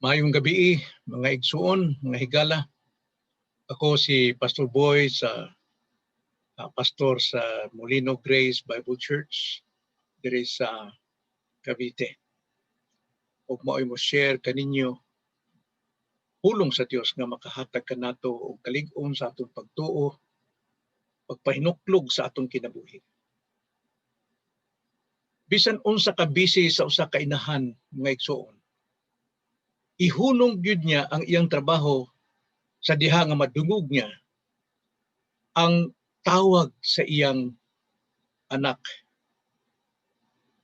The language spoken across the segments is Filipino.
Maayong gabi, mga igsuon, mga higala. Ako si Pastor Boy pastor sa Molino Grace Bible Church diri sa Cavite. Ug mao'y mo share kaninyo pulong sa Dios nga makahatag kanato og kalig-on sa atong pagtuo, pagpahinuklog sa atong kinabuhi. Bisan unsa ka busy sa usa ka inahan, mga igsuon, ihunong gyud niya ang iyang trabaho sa diha nga madungog niya ang tawag sa iyang anak.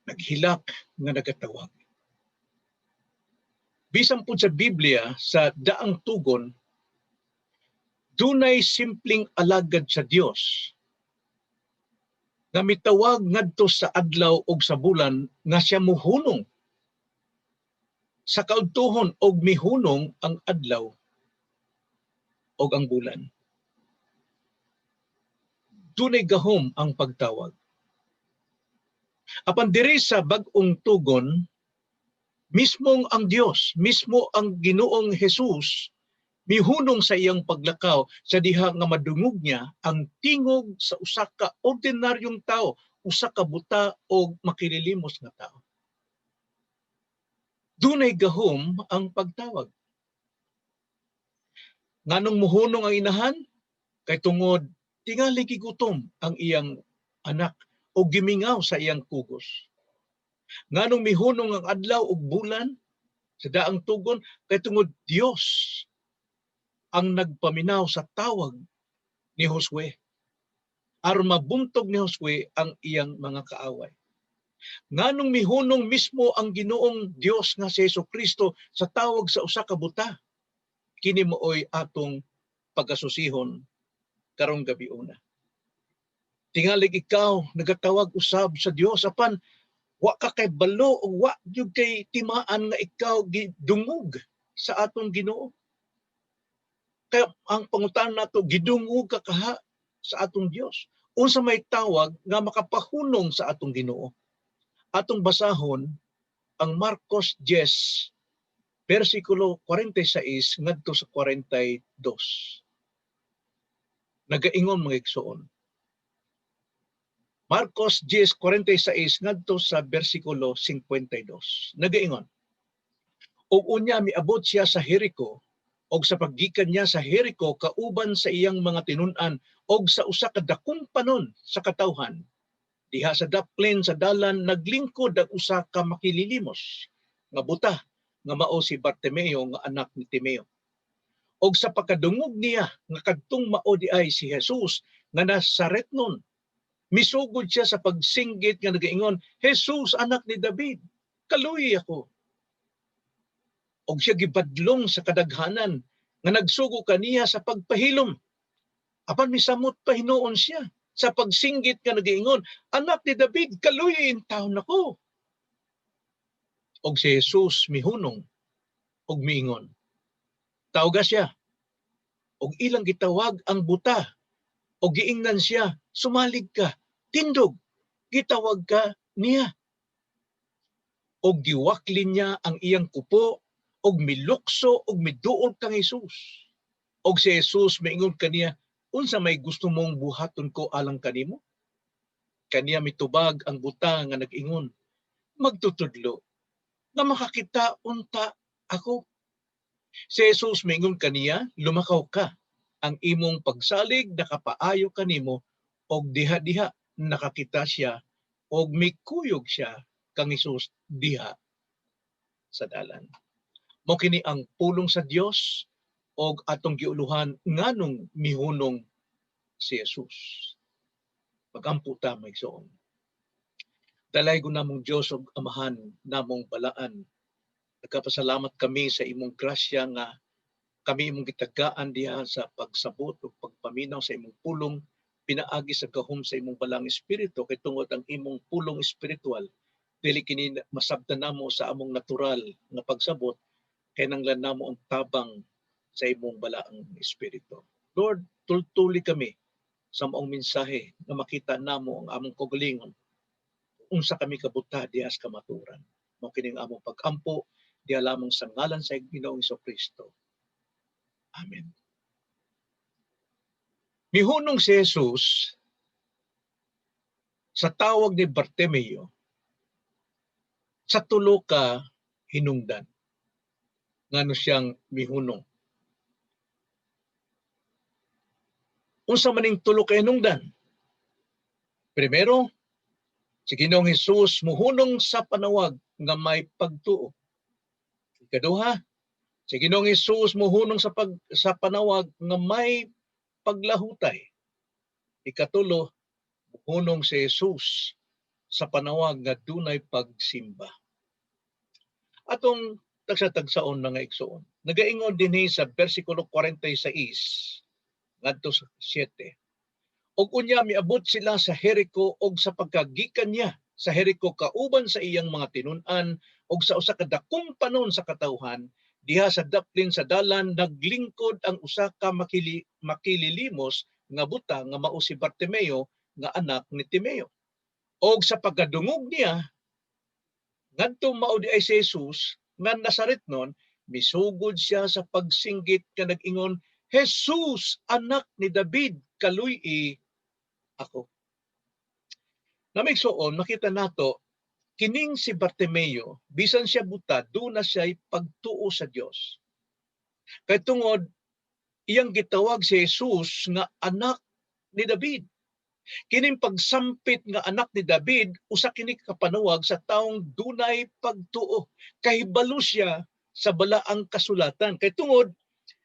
Naghilak nga nagatawag. Bisan po sa Biblia, sa daang tugon, dunay simpleng alagad sa Dios nga mitawag ngadto sa adlaw ug sa bulan nga siya muhunong. Sa kaudtuhon og mihunong ang adlaw ug ang bulan. Dunay gahom ang pagtawag. Apan diri sa bag-ong tugon, mismong ang Dios, mismo ang Ginoong Hesus, mihunong sa iyang paglakaw sa diha nga madungog niya ang tingog sa usa ka ordinaryong tao, usa ka buta o makililimos nga tao. Dunay gahom ang pagtawag. Nganong muhunong ang inahan? Kay tungod tingali gigutom ang iyang anak o gimingaw sa iyang kugos. Nganong mihunong ang adlaw ug bulan sa daang tugon? Kay tungod Dios ang nagpaminaw sa tawag ni Josue aron mabuntog ni Josue ang iyang mga kaaway. Nganong mihunong mismo ang Ginoong Dios nga si Jesucristo sa tawag sa usa ka buta? Kini mooy atong pagasusihon karong gabi una. Tingalig ikaw nagatawag usab sa Dios apan wa ka kay balo o wa gyud kay timaan nga ikaw gidungog sa atong Ginoo. Kaya ang pangutan nato, gidungog ka kaha sa atong Dios. Unsa may tawag nga makapahunong sa atong Ginoo? Atong basahon ang Marcos 10 versikulo 46 ngadto sa 42. Nagaingon mga igsoon. Marcos 10:46 ngadto sa versikulo 52. Nagaingon. Ug unya miabot siya sa Jerico, og sa paggikan niya sa Jerico kauban sa iyang mga tinun-an og sa usa ka dakong panon sa katawhan. Diha sa daplin sa dalan naglingkod ang usa ka makililimos nga buta nga mao si Bartimeo nga anak ni Timeo. Og sa pagkadungog niya nga kadtong mao di ay si Jesus nga Nazaretnon, misugod siya sa pagsinggit nga nagaingon, Jesus anak ni David, kaluoy ako. Og siya gibadlong sa kadaghanan nga nagsugo kaniya sa pagpahilom. Apan misamot pa hinuon siya sa pagsinggit nga nagaingon, anak ni David, kaluoy in taon ako. Og si Jesus mihunong og miingon, tawga siya. Og ilang gitawag ang buta. Og giingnan siya, sumalig ka, tindog, gitawag ka niya. Og giwaklin niya ang iyang kupo, og milukso, og miduol kang Jesus. Og si Jesus maingon kaniya, unsa may gusto mong buhaton ko alang kanimo? Kaniya mitubag ang buta nga nag-ingon, magtutudlo, nga makakita unta ako. Si Jesus maingon kaniya, lumakaw ka, ang imong pagsalig nakapaayo kanimo, og diha-diha nakakita siya, og mikuyog siya kang Jesus diha sa dalan. Mao kini ang pulong sa Dios og atong giuluhan nganong mihunong si Jesus. Pagampo ta may igsoon. Dalay ko namong Dios ug Amahan namong balaan. Nagkapasalamat kami sa imong grasya nga kami imong gitagaan diha sa pagsabot ug pagpaminaw sa imong pulong pinaagi sa gahom sa imong balang espiritu kay tungod ang imong pulong espiritual dili kini masabtan namo sa among natural nga pagsabot kay nanglan namo ang tabang sa imong balaang espiritu. Lord, tultuli kami sa maong mensahe na makita namo ang among kaugalingon unsa kami kabuta diha sa kamaturan. Mao kini ang among pagampo diha lamang sa ngalan sa Ginoong Kristo. Amen. Mihunong si Jesus sa tawag ni Bartimeo sa tulo ka hinungdan. Ngano siyang mihunong. Unsa maning tulo ka hinungdan? Primero, si Ginoong Hesus muhunong sa panawag nga may pagtuo. Ikaduha, si Ginoong Hesus muhunong sa panawag nga may paglahutay. Ikatulo, muhunong si Jesus sa panawag nga dunay pagsimba. Atong tagsa-tagsaon mga igsoon. Nagaingon dinhi sa bersikulo 46 ngadto sa 7. Og unya miabot sila sa Jericho og sa pagkagikan niya sa Jericho kauban sa iyang mga tinun-an og sa usa ka dakong panon sa katawhan diha sa daplin sa dalan naglingkod ang usa ka makililimos nga buta nga mao si Bartimeo nga anak ni Timeo. Og sa pagkadungog niya ngadto mao di ay si Jesus nga Nazaretnon misugod siya sa pagsinggit nga nag-ingon, Jesus, anak ni David, kaluy-i ako. Namigsoon, makita nato, kining si Bartimeo, bisan siya buta, doon na siya'y pagtuo sa Dios. Kay tungod, iyang gitawag si Jesus nga anak ni David. Kining pagsampit nga anak ni David, usa kini kapanawag sa taong dunay pagtuo. Kahibalo siya sa balaang kasulatan. Kay tungod,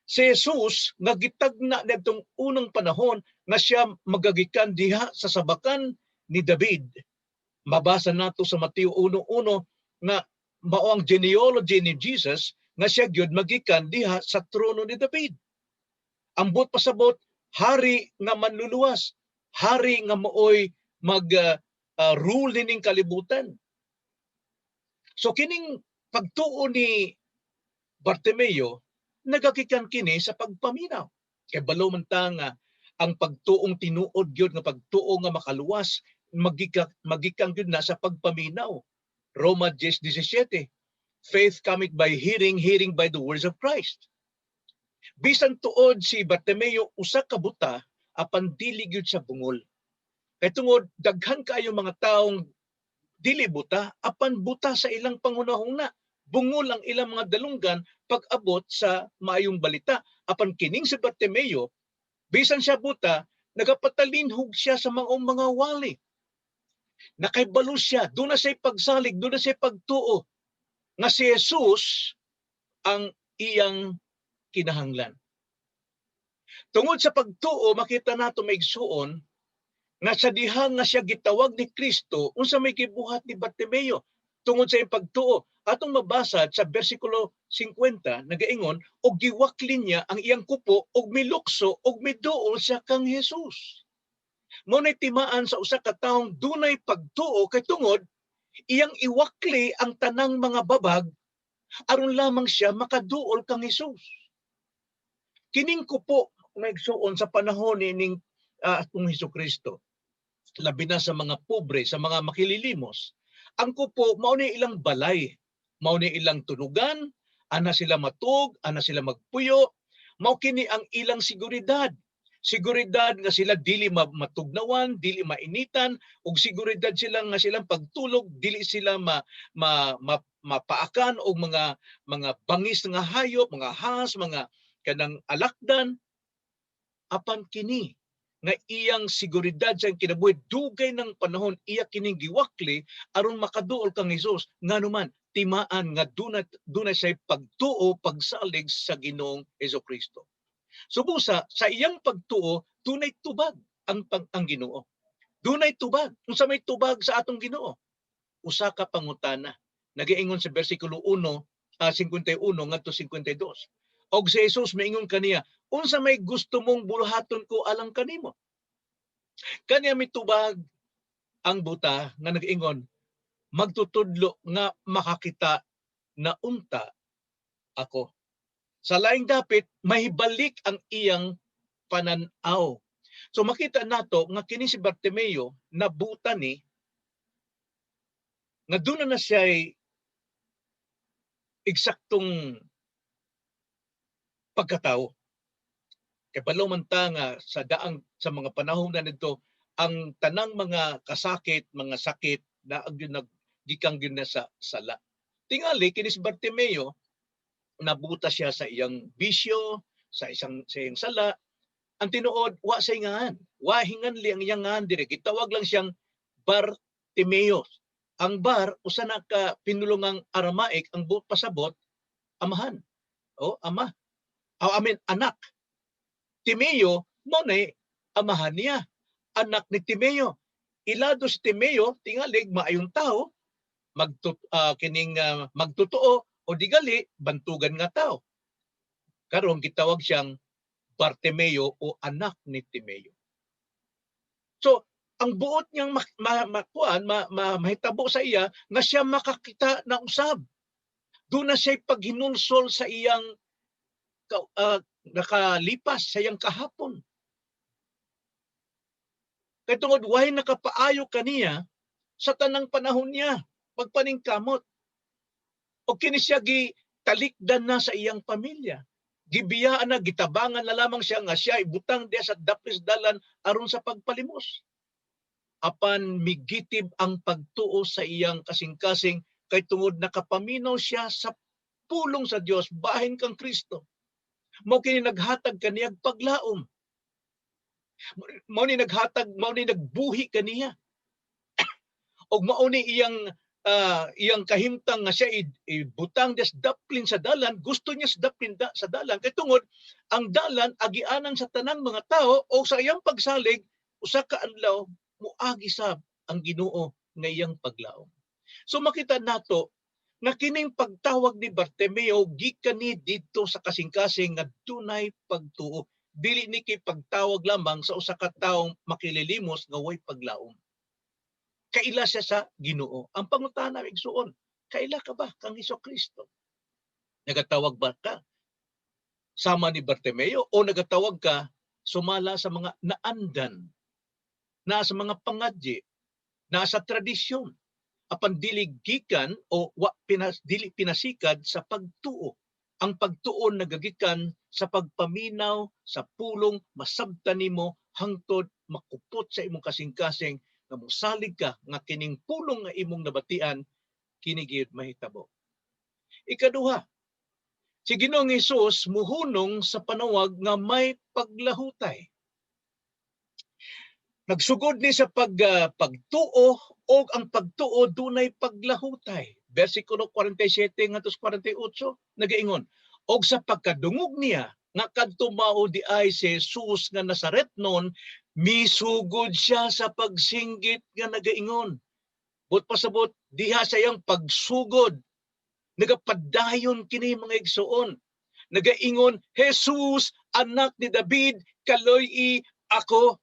si Jesus nga gitagna nitong unang panahon nga siya magagikan diha sa sabakan ni David. Mabasa nato sa Mateo 1:1 nga mao ang genealogy ni Jesus nga siya gyud magikan diha sa trono ni David. Ambot pasabot hari nga manluluwas, hari nga maoy rule ning kalibutan. So kining pagtuo ni Bartimeo nagagikan kini sa pagpaminaw. Kay balo man ta nga ang pagtuong tinuod gyud nga pagtuo nga makaluwas magikan gyud na sa pagpaminaw. Roma 10:17. Faith cometh by hearing, hearing by the words of Christ. Bisan tuod si Bartimeo usa ka buta apan dili gyud sa bungol. Kay tungod daghan kaayo mga taong dili buta apan buta sa ilang panghunahuna. Bungol ang ilang mga dalunggan pag-abot sa maayong balita. Apan kining si Bartimeo, bisan siya buta, nagapatalinhog siya sa mga wali. Nakaibalo siya, doon na siya pagsalig, doon na siya pagtuo nga si Jesus ang iyang kinahanglan. Tungod sa pagtuo, makita nato maigsuon nga sa diha nga siya gitawag ni Kristo, unsa may gibuhat ni Bartimeo tungod sa iyang pagtuo. Atong mabasa sa bersikulo 50 nagaingon og giwakli niya ang iyang kupo og milukso og miduol siya kang Jesus. Mao nay timaan sa usa ka taong dunay pagtuo kay tungod iyang iwakli ang tanang mga babag aron lamang siya makaduol kang Jesus. Kining kupo nagsuon sa panahon ning atong Hesukristo, labi na sa mga pobre, sa mga makililimos, ang kupo mao ni ilang balay, mao ni ilang tunugan, ana sila matug, ana sila magpuyo, mao kini ang ilang seguridad. Seguridad nga sila dili matugnawan, dili mainitan, ug seguridad sila nga silang pagtulog dili sila mapaakan og mga bangis nga hayop, mga has, mga kanang alakdan. Apan kini nga iyang seguridad sa kinabuhi dugay ng panahon iya kining giwakli aron makaduol kang Hesus nganuman timaan nga dunay say pagtuo pagsalig sa Ginoong Hesukristo. Subusa sa iyang pagtuo dunay tubag ang Ginoo. Dunay tubag. Unsa may tubag sa atong Ginoo? Usa ka pangutana. Nagiingon sa bersikulo 51 ngadto 52. Og si Jesus miingon kaniya, unsa may gusto mong buluhaton ko alang kanimo? Kaniya mitubag ang buta nga nag-ingon, magtutudlo nga makakita na unta ako. Sa laing dapit, mahibalik ang iyang pananaw. So makita nato nga kini si Bartimeo nabuta ni nga doon na siya'y eksaktong pagkatao. Kay balaw man ta nga sa mga panahon na nito, ang tanang mga kasakit, mga sakit na naggikan gyud na sa sala. Tingali kini si Bartimeo, nabuta siya sa iyang bisyo, sa iyang sala. Ang tinuod, wa sa ngaan. Wa hinganli ang iyang ngaan dire. Gitawag lang siyang Bartimeo. Ang bar usa na ka pinulungang Aramaic, ang pasabot amahan. O ama. Anak. Timeo mo nay amahan niya. Anak ni Timeo. Ilado si Timeo tingalig maayong tao, magtotoo o digali bantugan nga tao. Karon gitawag siyang Bartimeo o anak ni Timeo. So, ang buot niyang mahitabo sa iya nga siya makakita na usab. Doon na siya paghinulsol sa iyang nakalipas sa iyang kahapon. Kay tungod way nakapaayo kaniya sa tanang panahon niya pagpaningkamot. O kini siya gitalikdan na sa iyang pamilya. Gibiyaan na, gitabangan na lamang siya nga siya ibutang diya sa dapis dalan aron sa pagpalimos. Apan migitib ang pagtuo sa iyang kasing-kasing kay tungod nakapaminaw siya sa pulong sa Dios, bahin kang Kristo. Mao kini naghatag kaniyag paglaom. Mao ni nagbuhi kaniya. Og mao ni iyang kahimtang nga siya ibutang des daplin sa dalan, gusto niya sa daplin sa dalan kay tungod ang dalan agianan sa tanang mga tao o sa iyang pagsalig usa ka adlaw moagi sab ang Ginoo nga iyang paglaom. So makita nato nga kining pagtawag ni Bartimeo gikan ni didto sa kasing-kasing nga dunay pagtuo, dili ni kay pagtawag lamang sa usa ka taong makililimos nga way paglaom. Kaila siya sa Ginoo. Ang pangutana igsuon, kaila ka ba kang Hesukristo? Nagatawag ba ka sama ni Bartimeo o nagatawag ka sumala sa mga naandan, na sa mga pangadyi, na sa tradisyon, apan dili gikan o dili pinasikad sa pagtuo. Ang pagtuo nagagikan sa pagpaminaw sa pulong masabtan nimo hangtod makupot sa imong kasing-kasing nga mosalig ka nga kining pulong nga imong nabatian kini gyud mahitabo. Ikaduha, si Ginoong Hesus muhunong sa panawag nga may paglahutay. Nagsugod ni sa pagtuo o ang pagtuo dunay paglahutay. Versikulo 47 ngadto 48 nagaingon, og sa pagkadungog niya nga kadto mao di ay si Jesus nga Nazaretnon, misugod siya sa pagsinggit nga nagaingon. But pasabot diha sa iyang pagsugod, nagapadayon kini mga igsoon. Nagaingon, Jesus, anak ni David, kaloy-i ako.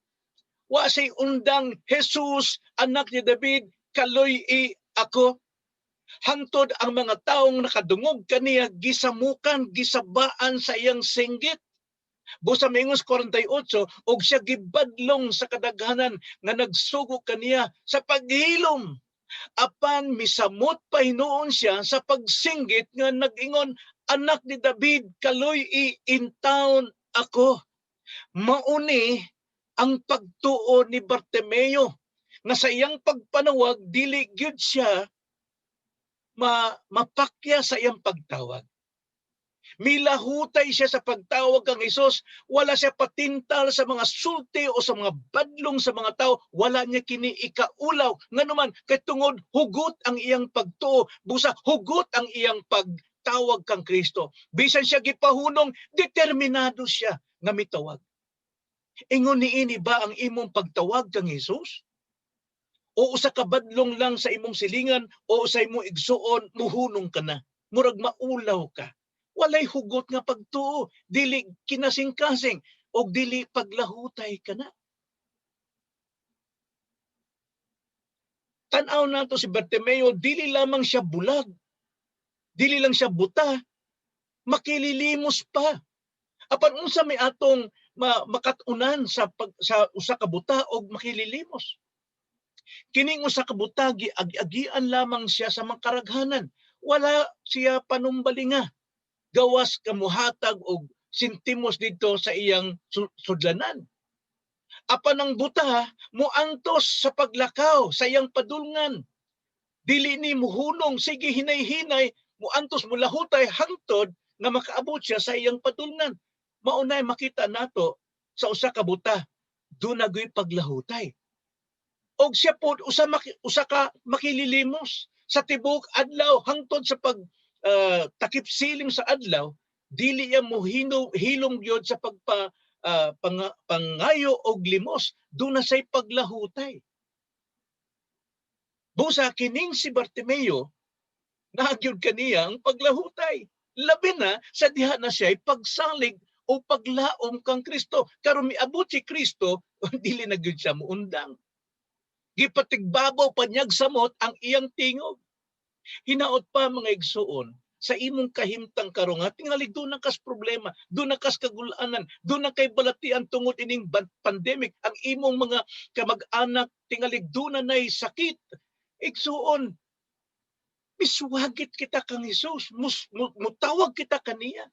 Wa say undang, Jesus, anak ni David, kaloy-i ako. Hangtod ang mga taong nakadungog kaniya gisamukan, gisabaan sa iyang singgit. Busa Mingos 48, og siya gibadlong sa kadaghanan nga nagsugo kaniya sa paghilom. Apan misamot pa hinuon siya sa pagsinggit nga nag-ingon, anak ni David, kaloy-i intawon ako. Mauni ang pagtuo ni Bartimeo nga sa iyang pagpanawag dili gyud siya mapakya sa iyang pagtawag. Milahutay siya sa pagtawag kang Hesus, wala siya patintal sa mga sulti o sa mga badlong sa mga tao, wala niya kini ikaulaw. Nganuman kay tungod hugot ang iyang pagtuo, busa hugot ang iyang pagtawag kang Kristo. Bisan siya gipahunong, determinado siya nga mitawag. Ingon niini ba ang imong pagtawag kang Hesus? O usa ka badlong lang sa imong silingan o sa imong igsuon muhunong ka na, murag maulaw ka. Walay hugot nga pagtuo, dili kinasing-kasing o dili paglahutay ka na. Tan-aw nato si Bartimeo, dili lamang siya bulag, dili lang siya buta, makililimos pa. Apan unsa may atong makatunan sa usa ka buta og makililimos? Kining usa ka buta giagian lamang siya sa makaraghanan. wala siya panumbalinga. Gawas kamuhatag og sintimos dito sa iyang sudlanan. Apan ang buta moantos sa paglakaw sa iyang padulngan. Dili ni muhunong sige hinay-hinay moantos mulahutay hangtod nga makaabot siya sa iyang padulngan. Maunay makita nato sa usa ka buta dunagoy paglahutay. Og siya pod usa ka makililimos sa tibok adlaw hangtod sa pag takip siling sa adlaw, dili iya mo hilom gyud sa pangayo og limos, doon na say paglahutay. Busa kining si Bartimeo, nagyud kaniya ang paglahutay. Labi na sa diha na siya pagsalig o paglaom kang Kristo. Karon miabot si Kristo, dili na gyud siya muundang. Gipatigbabaw panyag samot ang iyang tingog. Hinaot pa mga igsuon, sa imong kahimtang karon nga tingali do na kas problema, do na kas kagulanan, do na kay balatian tungod ining pandemic, ang imong mga kamag-anak tingali do na nay sakit. Igsuon, miswagit kita kang Hesus, mutawag kita kaniya.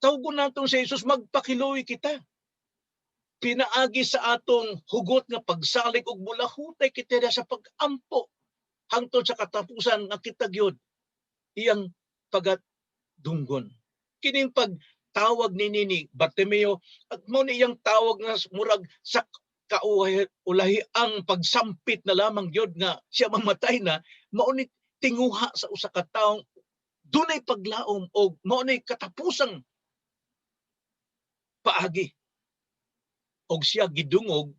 Tawgon naton sa Hesus, magpakiloy kita. Pinaagi sa atong hugot nga pagsalig og bulahutay kita sa pagampo hangtod sa katapusan nga kita gyud iyang pagadunggon. Kining pagtawag ni Bartimeo at mo ni iyang tawag nga murag sa kaulahi ang pagsampit na lamang gyud nga siya mamatay na, mao ni tinguha sa usa ka tawo dunay paglaom og mao ni katapusang paagi og siya gidungog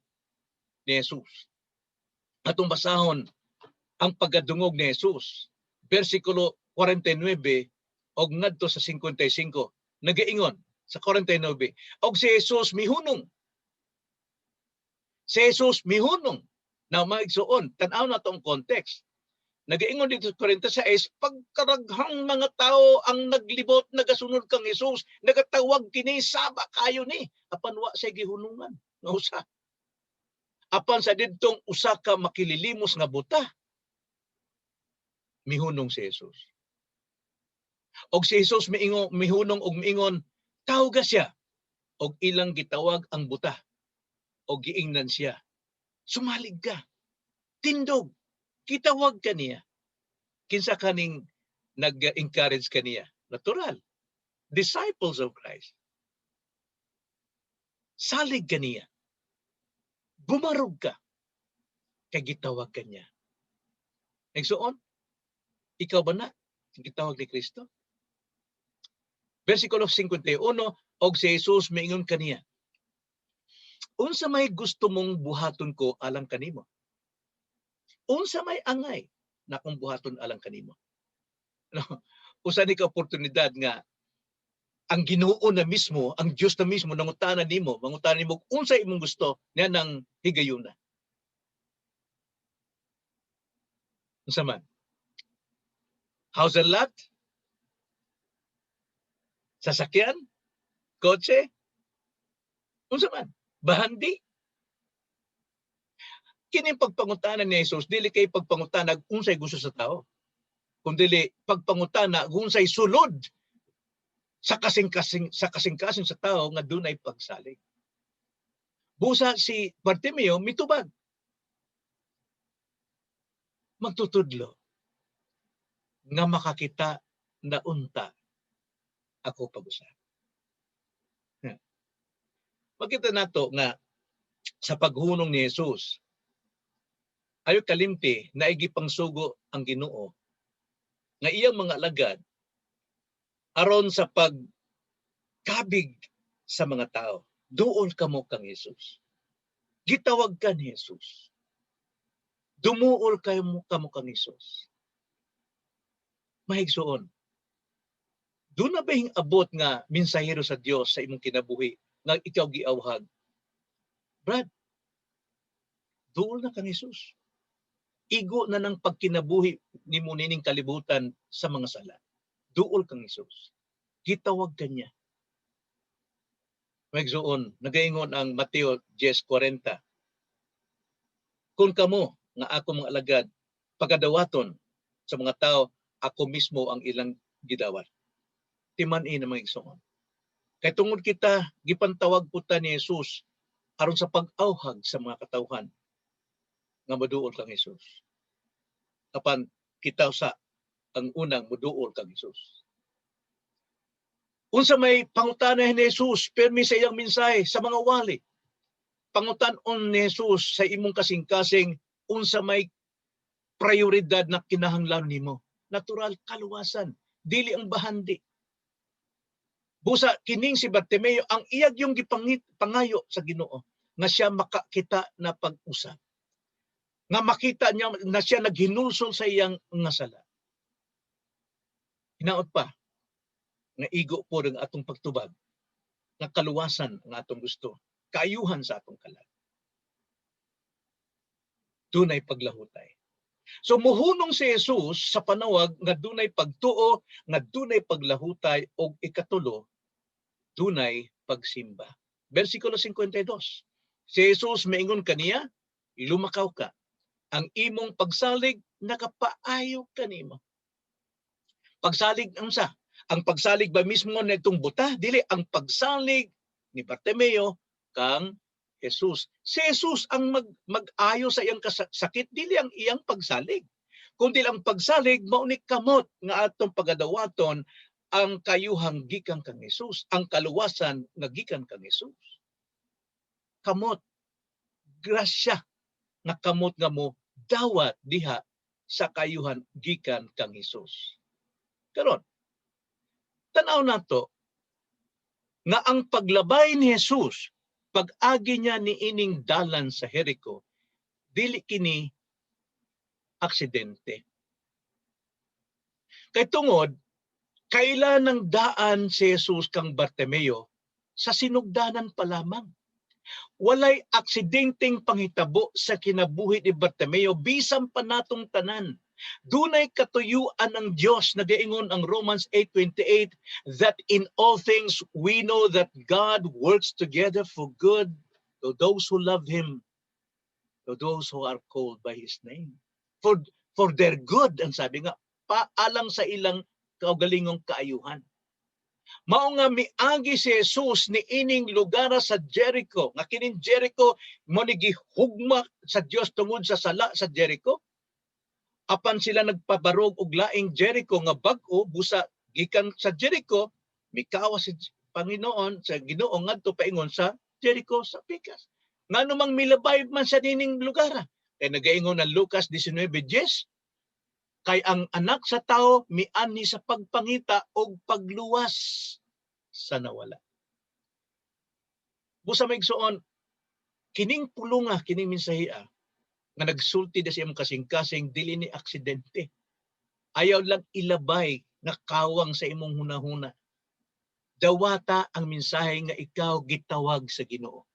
ni Jesus. Atong basahon ang pagkadungog ni Jesus. Versikulo 49 og ngadto sa 55. Nagaingon sa 49. Og si Jesus mihunong. Si Jesus mihunong. Na maigsuon, tan-aw na tong context. Nagaingon dito sa 46, pagkaraghang mga tao ang naglibot, nagasunod kang Jesus, nagatawag kini, saba kayo ni. Apan wa sa gihunungan. Nga usa. Apan sa didtong usa ka makililimos nga buta, mihunong si Jesus. Og si Jesus mihunong og miingon, tawga siya. Og ilang gitawag ang buta. Og giingnan siya. Sumalig ka. Tindog. Gitawag ka niya. Kinsa kaning nag-encourage kaniya? Natural. Disciples of Christ. Salig ka niya. Bumarog ka. Kay gitawag ka niya. Nagsuon, ikaw ba na gitawag ni Kristo? Versikulo 51, og si Jesus miingon kaniya, unsa may gusto mong buhaton ko alang kanimo? Unsa may angay na kung buhaton alang kanimo? No? Usa ni ka oportunidad nga ang Ginoo na mismo, ang Dios na mismo mangutanan nimo unsa imong gusto niya nang higayuna. Unsa man? House and lot? Sasakyan? Kotse? Unsa man? Bahandi? Kining pagpangutana ni Jesus, dili kay pagpangutana unsay gusto sa tao. Kundi pagpangutana unsay sulod sa kasing-kasing sa tao nga dunay pagsalig. Busa si Bartimeo mitubag. Magtutudlo nga makakita na unta ako pag-usa. Makita nato nga sa paghunong ni Jesus, ayo kalimti na igipangsugo ang Ginoo nga iyang mga alagad aron sa pagkabig sa mga tao. Duol kamo kang Jesus. Gitawag ka ni Jesus. Dumuol kamo kang Jesus. Mahigsuon. Doon na ba yung abot nga minsahero sa Dios sa imong kinabuhi nga ikaw giawhag? Brad, duol na kang Jesus. Igo na ng pagkinabuhi ni mo nining kalibutan sa mga sala. Duol kang Jesus. Gitawag kanya. Magsuon, nagaingon ang Mateo 10:40. Kung kamo nga ako mga alagad pagadawaton sa mga tao, ako mismo ang ilang gidawat. Timan-i na mga igsoon. Kay tungod kita gipantawag puta ni Jesus aron sa pag-awhag sa mga katawhan nga moduol kang Jesus. Apan kita sa ang unang moduol kang Jesus. Unsa may pangutana ni Jesus permi sa iyang mensahe sa mga wali. Pangutan-on ni Jesus sa imong kasing-kasing unsa may prioridad na kinahanglan nimo. Natural kaluwasan, dili ang bahandi. Busa kining si Bartimeo ang iyag yung pangayo sa Ginoo nga siya makakita na pag-usap. Nga makita niya na siya naghinulsol sa iyang nga sala. Hinaot pa nga igo po ng atong pagtubag nga kaluwasan nga atong gusto, kaayuhan sa atong kalag. Dunay paglahutay. So muhunong si Jesus sa panawag nga dunay pagtuo, nga dunay paglahutay og ikatulo, dunay pagsimba. Versikulo 52. Si Jesus maingon kaniya, lumakaw ka. Ang imong pagsalig nakapaayo kanimo. Pagsalig unsa? Ang pagsalig ba mismo nitong buta? Dili ang pagsalig ni Bartimeo kang Jesus. Si Jesus ang mag-ayo sa iyang sakit, dili ang iyang pagsalig. Kundi ang pagsalig mao ni kamot nga atong pagadawaton ang kayuhang gikan kang Jesus, ang kaluwasan nga gikan kang Jesus. Kamot, grasya nga kamot nga mo dawat diha sa kayuhan gikan kang Jesus. Karon, tanaw nato nga ang paglabay ni Jesus pag-agi niya ni ining dalan sa Jericho, dili kini aksidente. Kay tungod, kailan ng daan si Jesus kang Bartimeo sa sinugdanan pa lamang. Walay aksidenteng panghitabo sa kinabuhi ni Bartimeo bisan pa natong tanan. Dunay katuyuan ng Dios, nagaingon ang Romans 8:28 that in all things we know that God works together for good to those who love Him, to those who are called by His name. For their good, ang sabi nga, paalang sa ilang kaugalingong kaayuhan. Mao nga miagi si Jesus ni ining lugar sa Jericho. Nga kining Jericho mo ni gihugma sa Dios tungod sa sala sa Jericho. Apan sila nagpabarog og laing Jericho nga bag-o busa gikan sa Jericho, mikawas si Panginoon sa Ginoo ngadto paingon sa Jericho sa pikas. Ngano mang milabay man sa dining lugar. Kay nagaingon ang Lucas 19:10, kay ang anak sa tao miani sa pagpangita og pagluwas sa nawala. Busa maigsuon, kining pulunga, kining mensahea nga nagsulti sa iyang kasing-kasing dili ni aksidente. Ayaw lang ilabay nga kawang sa imong hunahuna. Dawata ang mensahe nga ikaw gitawag sa Ginoo.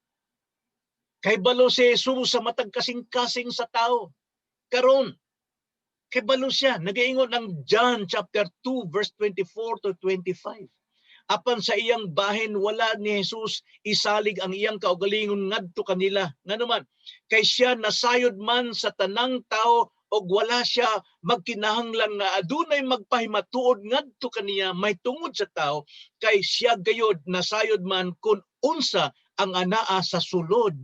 Kay balo si Jesus sa matag kasing-kasing sa tao. Karon, kay balo siya. Nagaingon ng John chapter 2 verse 24 to 25. Apan sa iyang bahin wala ni Jesus isalig ang iyang kaugalingon ngadto kanila. Nganuman, kay siya nasayod man sa tanang tao og wala siya magkinahanglan nga adunay magpahimatuod ngadto kaniya may tungod sa tao, kay siya gayod nasayod man kun unsa ang anaa sa sulod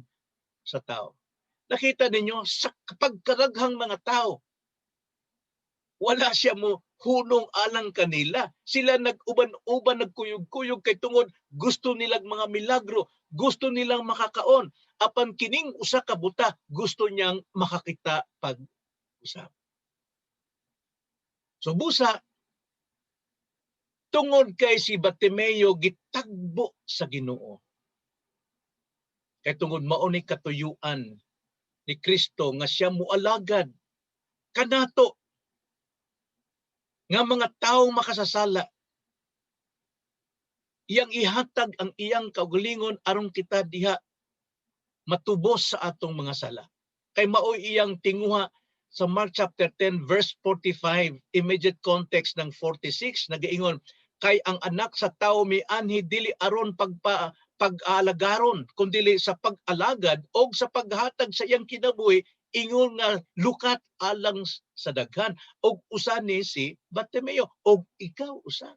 sa tao. Nakita ninyo sa pagkaraghang mga tao, wala siya mo hunong alang kanila. Sila nag-uban-uban, nagkuyog-kuyog kay tungod gusto nilang mga milagro, gusto nilang makakaon. Apan kining usa ka buta, gusto niyang makakita pag-usap. So busa, tungod kay si Bartimeo gitagbo sa Ginoo. Kay tungod mao ni katuyuan ni Kristo nga siya mualagad kanato nga mga taong makasasala. Iyang ihatag ang iyang kaugalingon aron kita diha matubos sa atong mga sala. Kay maoy iyang tinguha sa Mark chapter 10 verse 45, immediate context ng 46, nagaingon, kay ang anak sa tao mianhi dili aron pag-aalagaron, kundi sa pag-alagad o sa paghatag sa iyang kinabuhi ingon nga lukat alang sa daghan og usa ni si Bartimeo og ikaw usa.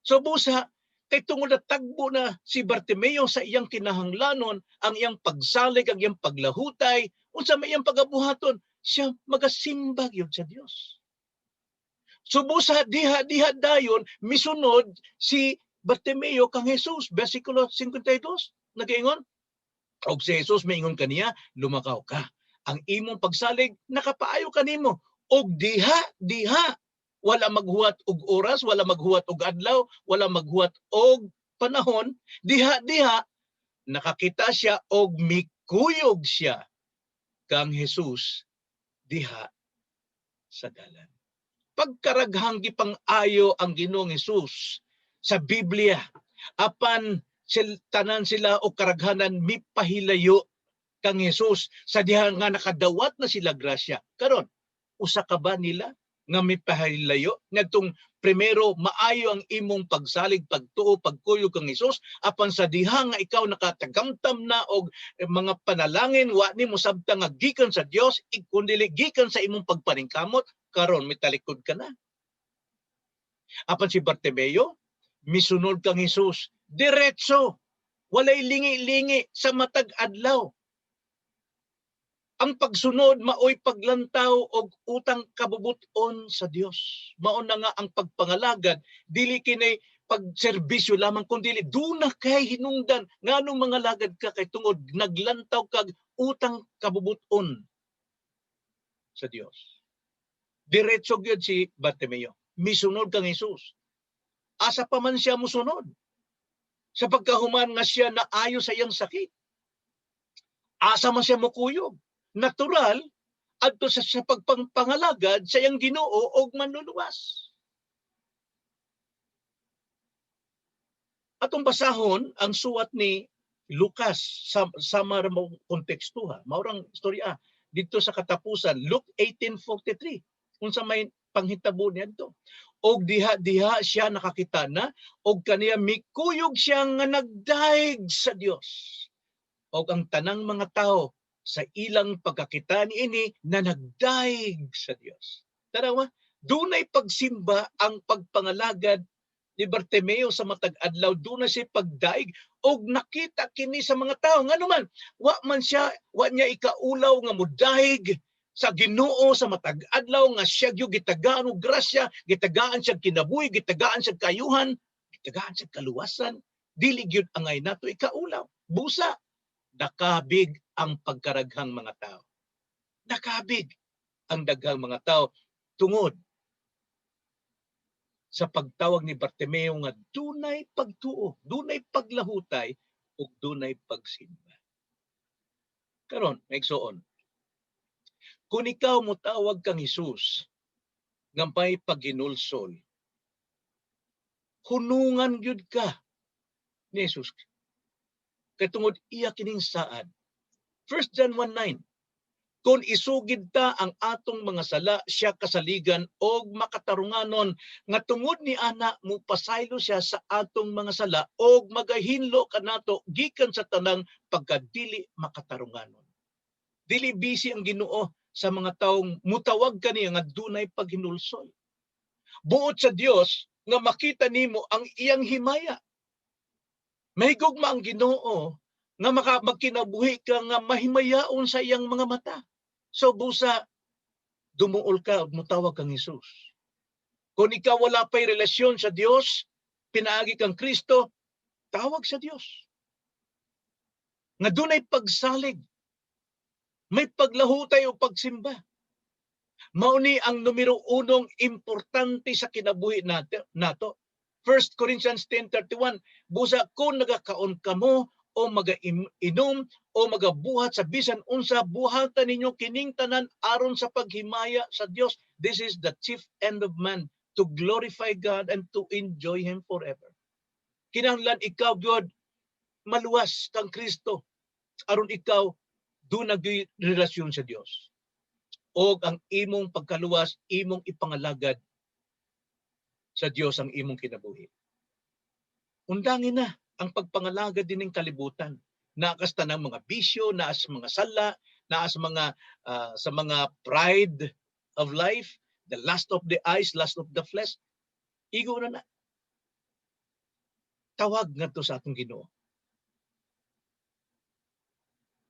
So busa kay tungod na tagbo na si Bartimeo sa iyang kinahanglanon, ang iyang pagsalig, ang iyang paglahutay, unsa may iyang pagabuhaton, siya magasimba gyud sa Dios. So busa diha dayon misunod si Bartimeo kang Jesus, bersikulo 52, nagaingon, og si Jesus maingon kaniya, lumakaw ka. Ang imong pagsalig nakapaayo kanimo og diha wala maghuwat og oras, wala maghuwat og adlaw, wala maghuwat og panahon, diha nakakita siya og mikuyog siya kang Jesus diha sa dalan. Pagkaraghang gipang-ayo ang Ginoong Hesus sa Biblia, apan tanan sila o karaghanan mipahilayo kang Hesus sa diha nga nakadawat na sila grasya. Karon, usa ka ba nila nga mipahilayo ngadtong primero maayo ang imong pagsalig, pagtuo, pagkuyog kang Hesus, apan sa diha nga ikaw nakatagamtam na og mga panalangin wa nimo sabtang nga gikan sa Dios, kundi gikan sa imong pagpaningkamot, karon mitalikod ka na. Apan si Bartimeo, misunod kang Hesus, diretso, walay lingi-lingi sa matag adlaw. Ang pagsunod maoy paglantaw og utang kabubuton sa Dios. Mao na nga ang pagpangalagad, dili kinay pagserbisyo lamang kundi duna kay hinungdan nganong mga lagad ka kay tungod naglantaw kag utang kabubuton sa Dios. Diretso gyud si Bartimeo, misunod kang Hesus. Asa pa man siya mosunod? Sa pagkahuman nga siya naayo sa iyang sakit. Asa man siya mokuyog? Natural adto sa pagpangalagad sa iyang Ginoo og manluluwas. Atong basahon ang suwat ni Lucas sa maramong konteksto ha. Maurang istorya dito sa katapusan, Luke 18:43. Unsa may panghitabo niadto. Og diha siya nakakita na og kaniya mikuyog siya nga nagdaig sa Dios. Og ang tanang mga tao sa ilang pagkakita niini na nagdaig sa Dios. Tanawa, dunay pagsimba ang pagpangalagad ni Bartimeo sa matag adlaw, dunay siya pagdaig og nakita kini sa mga tao nganuman wa niya ikaulaw nga modaig sa Ginoo sa matag adlaw nga siya gyud gitagaan og grasya, gitagaan siya kinabuhi, gitagaan siya kayuhan, gitagaan siya kaluwasan, dili gyud angay nato ikaulaw. Busa nakabig ang pagkaraghang mga tao. Nakabig ang daghang mga tao tungod sa pagtawag ni Bartimeo nga dunay pagtuo, dunay paglahutay ug dunay pagsimba. Karon, maigsoon. Kung ikaw motawag kang Hesus nga may paghinulsol, hunungan gyud ka ni Hesus. Kay tungod iya kining saad. 1 John 1:9. Kung isugid ta ang atong mga sala, siya kasaligan og makatarunganon nga tungod ni ana mo pasaylo siya sa atong mga sala og magahinlo kanato gikan sa tanang pagkadili makatarunganon. Dili busy ang Ginoo sa mga taong mutawag kaniya nga dunay paghinulsol. Buot sa Dios nga makita nimo ang iyang himaya. Mahigugma ang Ginoo nga magkinabuhi ka nga mahimayaon sa iyang mga mata. So busa, dumuol ka at mutawag kang Hesus. Kung ikaw wala pa'y relasyon sa Dios, pinaagi kang Kristo, tawag sa Dios. Nga dunay pagsalig, may paglahutay o pagsimba. Mauni ang numero unong importante sa kinabuhi nato. 1 Corinthians 10:31, busa kung nagakaon kamo o magainom o magabuhat sa bisan unsa, buhatan ninyo kining tanan aron sa paghimaya sa Dios. This is the chief end of man, to glorify God and to enjoy Him forever. Kinahanglan ikaw gyud maluwas kang Kristo aron ikaw dunay relasyon sa Dios. O ang imong pagkaluwas, imong ipangalagad sa Dios ang imong kinabuhi. Undangin na ang pagpangalagad dining kalibutan. Nakas tanang mga bisyo, naas mga sala, naa sa mga pride of life, the lust of the eyes, lust of the flesh, igo na tawag ngadto sa atong Ginoo.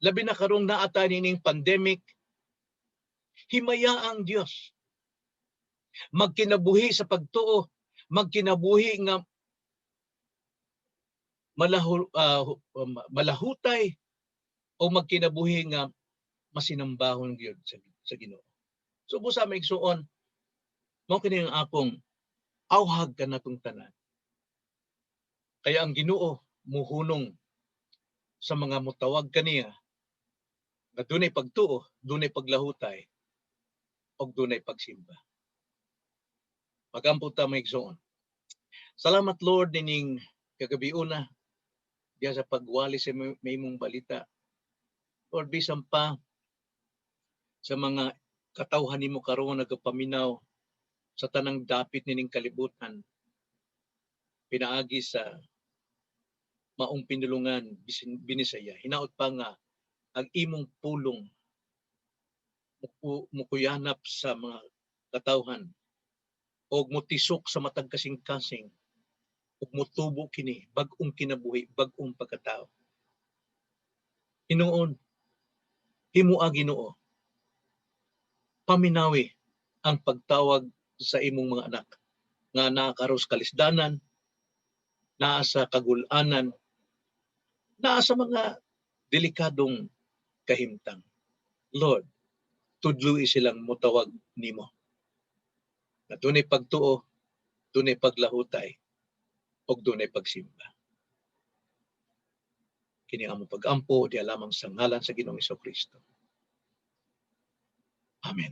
Labi na karong naata nining pandemic, himaya ang Dios magkinabuhi sa pagtuo, magkinabuhi nga malahutay o magkinabuhi nga masinambahon gyud sa Ginoo. So busa maigsuon, mao kini ang akong awhag kanatong tanan. Kaya ang Ginoo muhunong sa mga mutawag kaniya nga dunay pagtuo, dunay paglahutay, og dunay pagsimba. Pagampo ta maigsuon. Salamat Lord nining kagabiuna diya sa pagwali sa may mong balita. Lord, bisan pa sa mga katawhan nimo karon nagapaminaw sa tanang dapit nining kalibutan, pinaagi sa maong pinulungan binisaya. Hinaot pa nga ang imong pulong mukuyanap sa mga katawhan o mutisok sa matag kasing-kasing ug mutubo kini bag-ong kinabuhi, bag-ong pagkatao. Hinuon, himoa Ginoo, paminawi ang pagtawag sa imong mga anak nga naa karos kalisdanan, naa sa kagul-anan, naa sa mga delikadong kahimtang. Lord, tudloi silang mutawag nimo. Na dunay pagtuo, dunay paglahutay, ug dunay pagsimba. Kini among pag-ampo di lamang sa ngalan sa Ginoong Hesus Kristo. Amen.